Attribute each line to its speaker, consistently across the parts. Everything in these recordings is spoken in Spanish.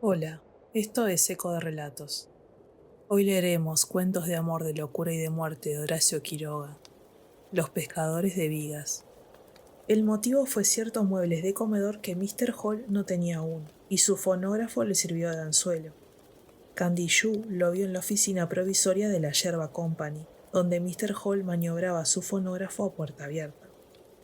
Speaker 1: Hola, esto es Eco de Relatos. Hoy leeremos Cuentos de amor, de locura y de muerte de Horacio Quiroga, Los pescadores de Vigas. El motivo fue ciertos muebles de comedor que Mr. Hall no tenía aún, y su fonógrafo le sirvió de anzuelo. Candy Yu lo vio en la oficina provisoria de la Yerba Company, donde Mr. Hall maniobraba su fonógrafo a puerta abierta.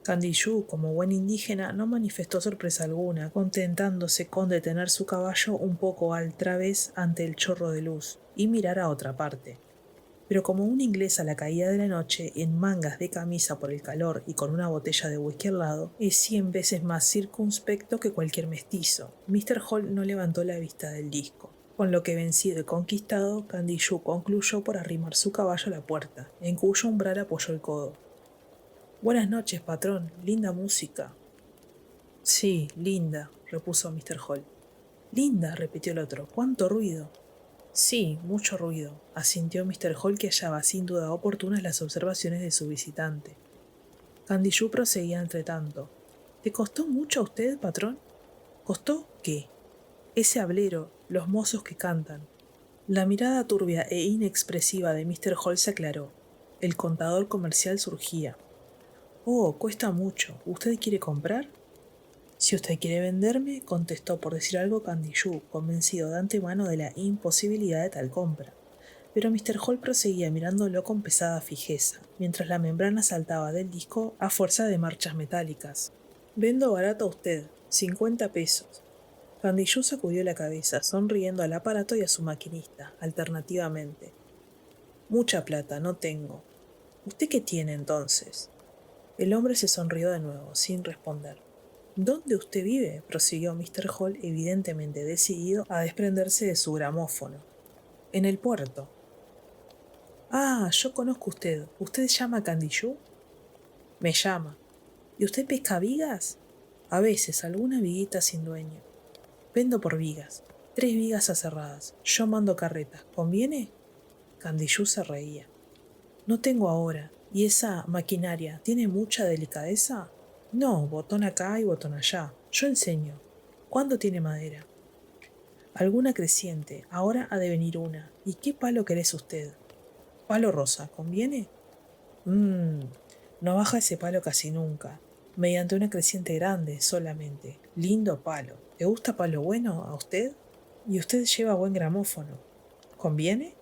Speaker 1: Candiyú, como buen indígena, no manifestó sorpresa alguna, contentándose con detener su caballo un poco al través ante el chorro de luz y mirar a otra parte. Pero como un inglés a la caída de la noche, en mangas de camisa por el calor y con una botella de whisky al lado, es 100 veces más circunspecto que cualquier mestizo. Mr. Hall no levantó la vista del disco. Con lo que vencido y conquistado, Candiyú concluyó por arrimar su caballo a la puerta, en cuyo umbral apoyó el codo. Buenas noches, patrón. Linda música. Sí, linda, repuso Mr. Hall. Linda, repitió el otro. ¿Cuánto ruido? Sí, mucho ruido, asintió Mr. Hall, que hallaba sin duda oportunas las observaciones de su visitante. Candiyú proseguía entre tanto. ¿Te costó mucho a usted, patrón? ¿Costó qué? Ese hablero, los mozos que cantan. La mirada turbia e inexpresiva de Mr. Hall se aclaró. El contador comercial surgía. Oh, cuesta mucho. ¿Usted quiere comprar? Si usted quiere venderme, contestó por decir algo Candiyú, convencido de antemano de la imposibilidad de tal compra. Pero Mr. Hall proseguía mirándolo con pesada fijeza, mientras la membrana saltaba del disco a fuerza de marchas metálicas. Vendo barato a usted, 50 pesos. Candiyú sacudió la cabeza, sonriendo al aparato y a su maquinista, alternativamente. Mucha plata, no tengo. ¿Usted qué tiene entonces? El hombre se sonrió de nuevo, sin responder. ¿Dónde usted vive?, prosiguió Mr. Hall, evidentemente decidido a desprenderse de su gramófono. En el puerto. Ah, yo conozco usted. ¿Usted llama Candiyú? Me llama. ¿Y usted pesca vigas? A veces, alguna viguita sin dueño. Vendo por vigas. 3 vigas aserradas. Yo mando carretas. ¿Conviene? Candiyú se reía. No tengo ahora. ¿Y esa maquinaria tiene mucha delicadeza? No, botón acá y botón allá. Yo enseño. ¿Cuándo tiene madera? Alguna creciente. Ahora ha de venir una. ¿Y qué palo querés usted? Palo rosa. ¿Conviene? Mmm. No baja ese palo casi nunca. Mediante una creciente grande solamente. Lindo palo. ¿Le gusta palo bueno a usted? Y usted lleva buen gramófono. ¿Conviene?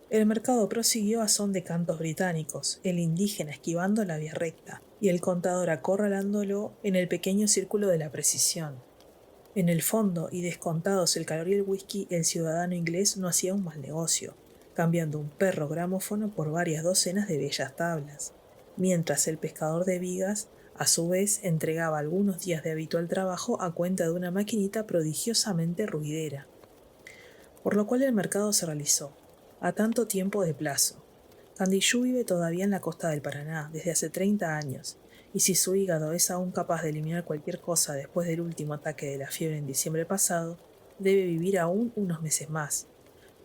Speaker 1: El mercado prosiguió a son de cantos británicos, el indígena esquivando la vía recta, y el contador acorralándolo en el pequeño círculo de la precisión. En el fondo, y descontados el calor y el whisky, el ciudadano inglés no hacía un mal negocio, cambiando un perro gramófono por varias docenas de bellas tablas, mientras el pescador de vigas, a su vez, entregaba algunos días de habitual trabajo a cuenta de una maquinita prodigiosamente ruidera. Por lo cual el mercado se realizó, a tanto tiempo de plazo. Candiyú vive todavía en la costa del Paraná, desde hace 30 años, y si su hígado es aún capaz de eliminar cualquier cosa después del último ataque de la fiebre en diciembre pasado, debe vivir aún unos meses más.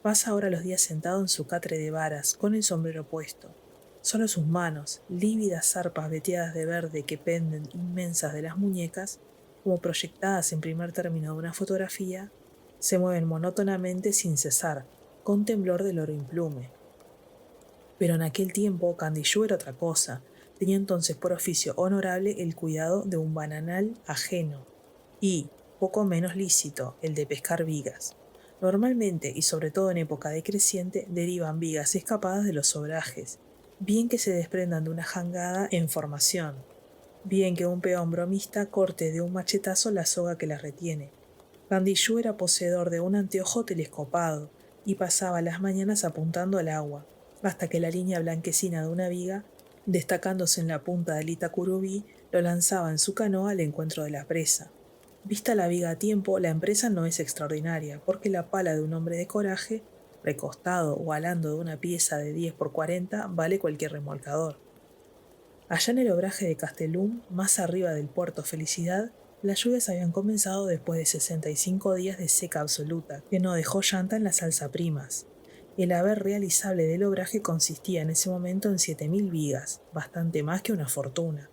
Speaker 1: Pasa ahora los días sentado en su catre de varas, con el sombrero puesto. Solo sus manos, lívidas zarpas veteadas de verde que penden inmensas de las muñecas, como proyectadas en primer término de una fotografía, se mueven monótonamente sin cesar, con temblor del oro implume. Pero en aquel tiempo Candiyú era otra cosa, tenía entonces por oficio honorable el cuidado de un bananal ajeno, y, poco menos lícito, el de pescar vigas. Normalmente, y sobre todo en época decreciente, derivan vigas escapadas de los obrajes, bien que se desprendan de una jangada en formación, bien que un peón bromista corte de un machetazo la soga que las retiene. Candiyú era poseedor de un anteojo telescopado y pasaba las mañanas apuntando al agua, hasta que la línea blanquecina de una viga, destacándose en la punta del Itacurubí, lo lanzaba en su canoa al encuentro de la presa. Vista la viga a tiempo, la empresa no es extraordinaria, porque la pala de un hombre de coraje, recostado o alando de una pieza de 10 por 40, vale cualquier remolcador. Allá en el obraje de Castellum, más arriba del puerto Felicidad, las lluvias habían comenzado después de 65 días de seca absoluta, que no dejó llanta en las alzaprimas. El haber realizable del obraje consistía en ese momento en 7.000 vigas, bastante más que una fortuna.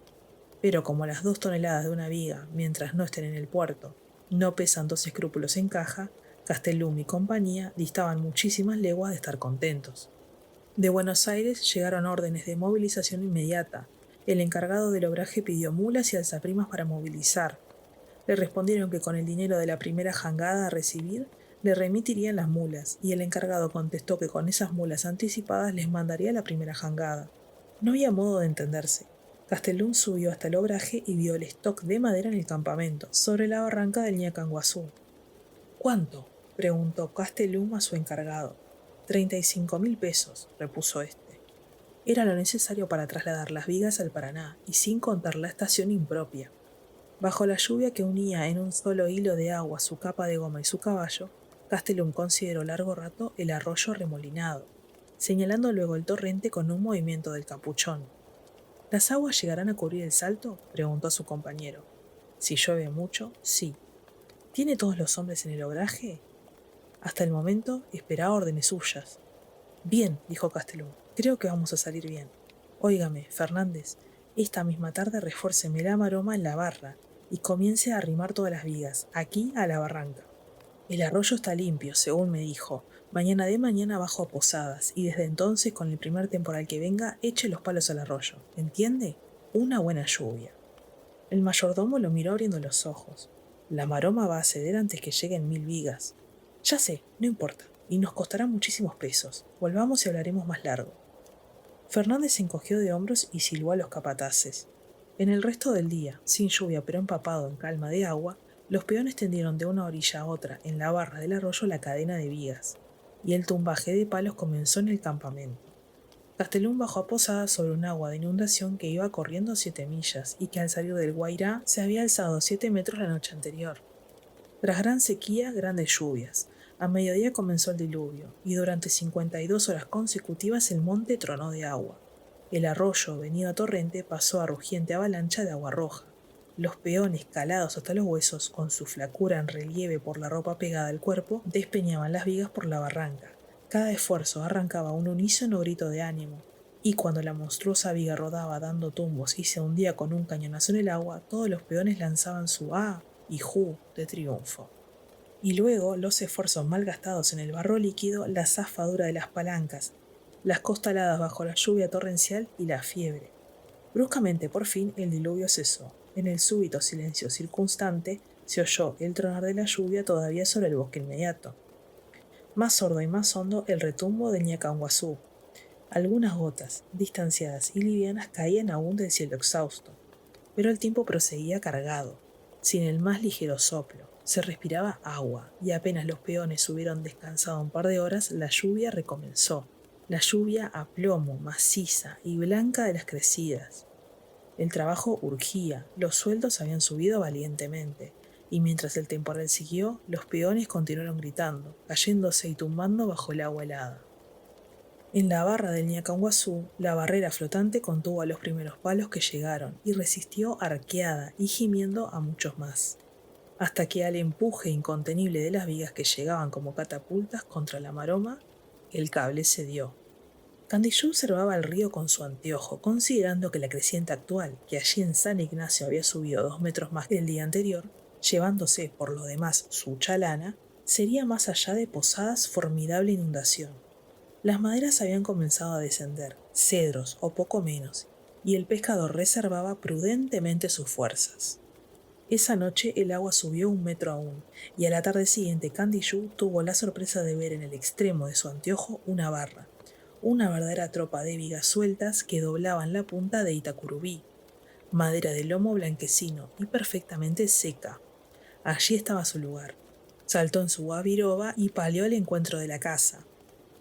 Speaker 1: Pero como las 2 toneladas de una viga, mientras no estén en el puerto, no pesan 2 escrúpulos en caja, Castellum y compañía distaban muchísimas leguas de estar contentos. De Buenos Aires llegaron órdenes de movilización inmediata. El encargado del obraje pidió mulas y alzaprimas para movilizar. Le respondieron que con el dinero de la primera jangada a recibir, le remitirían las mulas, y el encargado contestó que con esas mulas anticipadas les mandaría la primera jangada. No había modo de entenderse. Castellum subió hasta el obraje y vio el stock de madera en el campamento, sobre la barranca del Ñacanguazú. «¿Cuánto?», preguntó Castellum a su encargado. 35.000 pesos, repuso este. Era lo necesario para trasladar las vigas al Paraná, y sin contar la estación impropia. Bajo la lluvia que unía en un solo hilo de agua su capa de goma y su caballo, Castellum consideró largo rato el arroyo remolinado, señalando luego el torrente con un movimiento del capuchón. ¿Las aguas llegarán a cubrir el salto?, preguntó a su compañero. Si llueve mucho, sí. ¿Tiene todos los hombres en el obraje? Hasta el momento esperaba órdenes suyas. Bien, dijo Castellum, creo que vamos a salir bien. Óigame, Fernández, esta misma tarde refuérceme la maroma en la barra y comience a arrimar todas las vigas, aquí a la barranca. El arroyo está limpio, según me dijo. Mañana de mañana bajo a Posadas, y desde entonces, con el primer temporal que venga, eche los palos al arroyo. ¿Entiende? Una buena lluvia. El mayordomo lo miró abriendo los ojos. La maroma va a ceder antes que lleguen 1000 vigas. Ya sé, no importa, y nos costará muchísimos pesos. Volvamos y hablaremos más largo. Fernández se encogió de hombros y silbó a los capataces. En el resto del día, sin lluvia pero empapado en calma de agua, los peones tendieron de una orilla a otra en la barra del arroyo la cadena de vigas, y el tumbaje de palos comenzó en el campamento. Castellum bajó a Posadas sobre un agua de inundación que iba corriendo 7 millas y que al salir del Guairá se había alzado 7 metros la noche anterior. Tras gran sequía, grandes lluvias. A mediodía comenzó el diluvio, y durante 52 horas consecutivas el monte tronó de agua. El arroyo, venido a torrente, pasó a rugiente avalancha de agua roja. Los peones, calados hasta los huesos, con su flacura en relieve por la ropa pegada al cuerpo, despeñaban las vigas por la barranca. Cada esfuerzo arrancaba un unísono grito de ánimo, y cuando la monstruosa viga rodaba dando tumbos y se hundía con un cañonazo en el agua, todos los peones lanzaban su ¡ah! Y ¡ju! De triunfo. Y luego los esfuerzos mal gastados en el barro líquido, la zafadura de las palancas, las costaladas bajo la lluvia torrencial y la fiebre. Bruscamente, por fin, el diluvio cesó. En el súbito silencio circunstante se oyó el tronar de la lluvia todavía sobre el bosque inmediato. Más sordo y más hondo el retumbo del Ñacanguazú. Algunas gotas, distanciadas y livianas, caían aún del cielo exhausto, pero el tiempo proseguía cargado, sin el más ligero soplo. Se respiraba agua, y apenas los peones hubieron descansado un par de horas, la lluvia recomenzó. La lluvia a plomo, maciza y blanca de las crecidas. El trabajo urgía, los sueldos habían subido valientemente, y mientras el temporal siguió, los peones continuaron gritando, cayéndose y tumbando bajo el agua helada. En la barra del Ñacanguazú, la barrera flotante contuvo a los primeros palos que llegaron y resistió arqueada y gimiendo a muchos más, hasta que al empuje incontenible de las vigas que llegaban como catapultas contra la maroma, el cable cedió. Candiyú observaba el río con su anteojo, considerando que la creciente actual, que allí en San Ignacio había subido 2 metros más que el día anterior, llevándose por lo demás su chalana, sería más allá de Posadas formidable inundación. Las maderas habían comenzado a descender, cedros o poco menos, y el pescador reservaba prudentemente sus fuerzas. Esa noche el agua subió 1 metro aún, y a la tarde siguiente Candiyú tuvo la sorpresa de ver en el extremo de su anteojo una barra, una verdadera tropa de vigas sueltas que doblaban la punta de Itacurubí, madera de lomo blanquecino y perfectamente seca. Allí estaba su lugar. Saltó en su guabiroba y paleó al encuentro de la caza.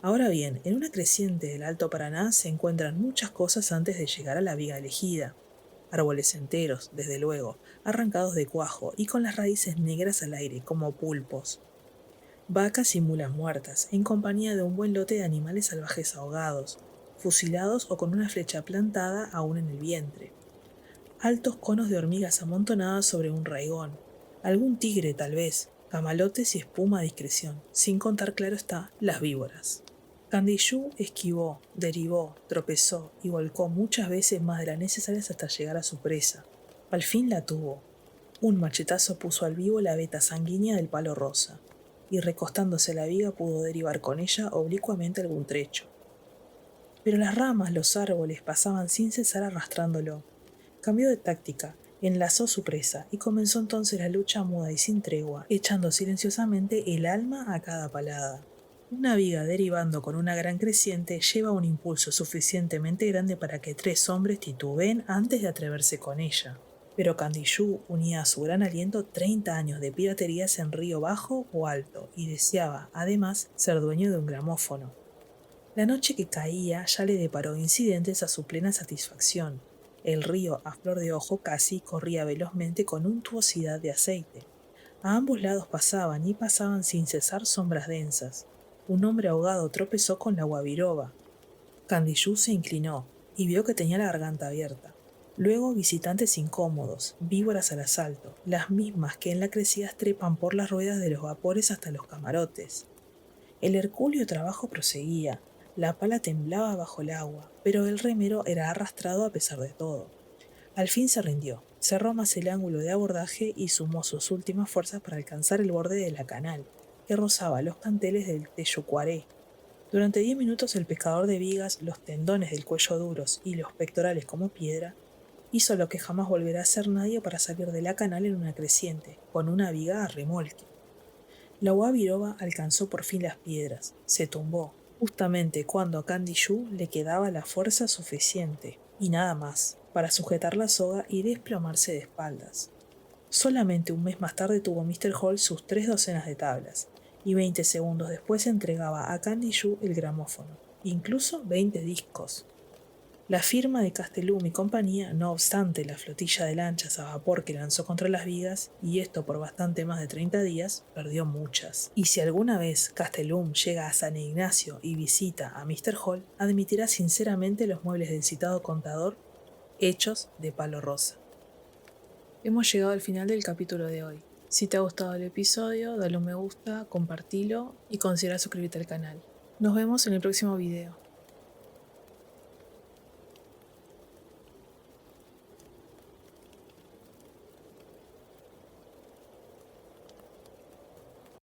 Speaker 1: Ahora bien, en una creciente del Alto Paraná se encuentran muchas cosas antes de llegar a la viga elegida. Árboles enteros, desde luego, arrancados de cuajo y con las raíces negras al aire, como pulpos. Vacas y mulas muertas, en compañía de un buen lote de animales salvajes ahogados, fusilados o con una flecha plantada aún en el vientre. Altos conos de hormigas amontonadas sobre un raigón. Algún tigre, tal vez, camalotes y espuma a discreción, sin contar, claro está, las víboras. Candiyú esquivó, derivó, tropezó y volcó muchas veces más de las necesarias hasta llegar a su presa. Al fin la tuvo. Un machetazo puso al vivo la veta sanguínea del palo rosa. y recostándose a la viga pudo derivar con ella oblicuamente algún trecho. Pero las ramas, los árboles pasaban sin cesar arrastrándolo. Cambió de táctica, enlazó su presa y comenzó entonces la lucha muda y sin tregua, echando silenciosamente el alma a cada palada. Una viga derivando con una gran creciente lleva un impulso suficientemente grande para que 3 hombres titubeen antes de atreverse con ella. Pero Candiyú unía a su gran aliento 30 años de piraterías en río bajo o alto y deseaba, además, ser dueño de un gramófono. La noche que caía ya le deparó incidentes a su plena satisfacción. El río, a flor de ojo casi, corría velozmente con untuosidad de aceite. A ambos lados pasaban y pasaban sin cesar sombras densas. Un hombre ahogado tropezó con la guabiroba. Candiyú se inclinó y vio que tenía la garganta abierta. Luego visitantes incómodos, víboras al asalto, las mismas que en la crecida trepan por las ruedas de los vapores hasta los camarotes. El hercúleo trabajo proseguía. La pala temblaba bajo el agua, pero el remero era arrastrado a pesar de todo. Al fin se rindió, cerró más el ángulo de abordaje y sumó sus últimas fuerzas para alcanzar el borde de la canal, que rozaba los canteles del Teyucuaré. Durante 10 minutos el pescador de vigas, los tendones del cuello duros y los pectorales como piedra, hizo lo que jamás volverá a hacer nadie para salir de la canal en una creciente, con una viga a remolque. La guabiroba alcanzó por fin las piedras, se tumbó, justamente cuando a Candiyú le quedaba la fuerza suficiente, y nada más, para sujetar la soga y desplomarse de espaldas. Solamente un mes más tarde tuvo Mr. Hall sus 3 docenas de tablas, y 20 segundos después entregaba a Candiyú el gramófono, incluso 20 discos. La firma de Castelum y compañía, no obstante la flotilla de lanchas a vapor que lanzó contra las vigas, y esto por bastante más de 30 días, perdió muchas. Y si alguna vez Castelum llega a San Ignacio y visita a Mr. Hall, admitirá sinceramente los muebles del citado contador hechos de palo rosa. Hemos llegado al final del capítulo de hoy. Si te ha gustado el episodio, dale un me gusta, compartilo y considera suscribirte al canal. Nos vemos en el próximo video.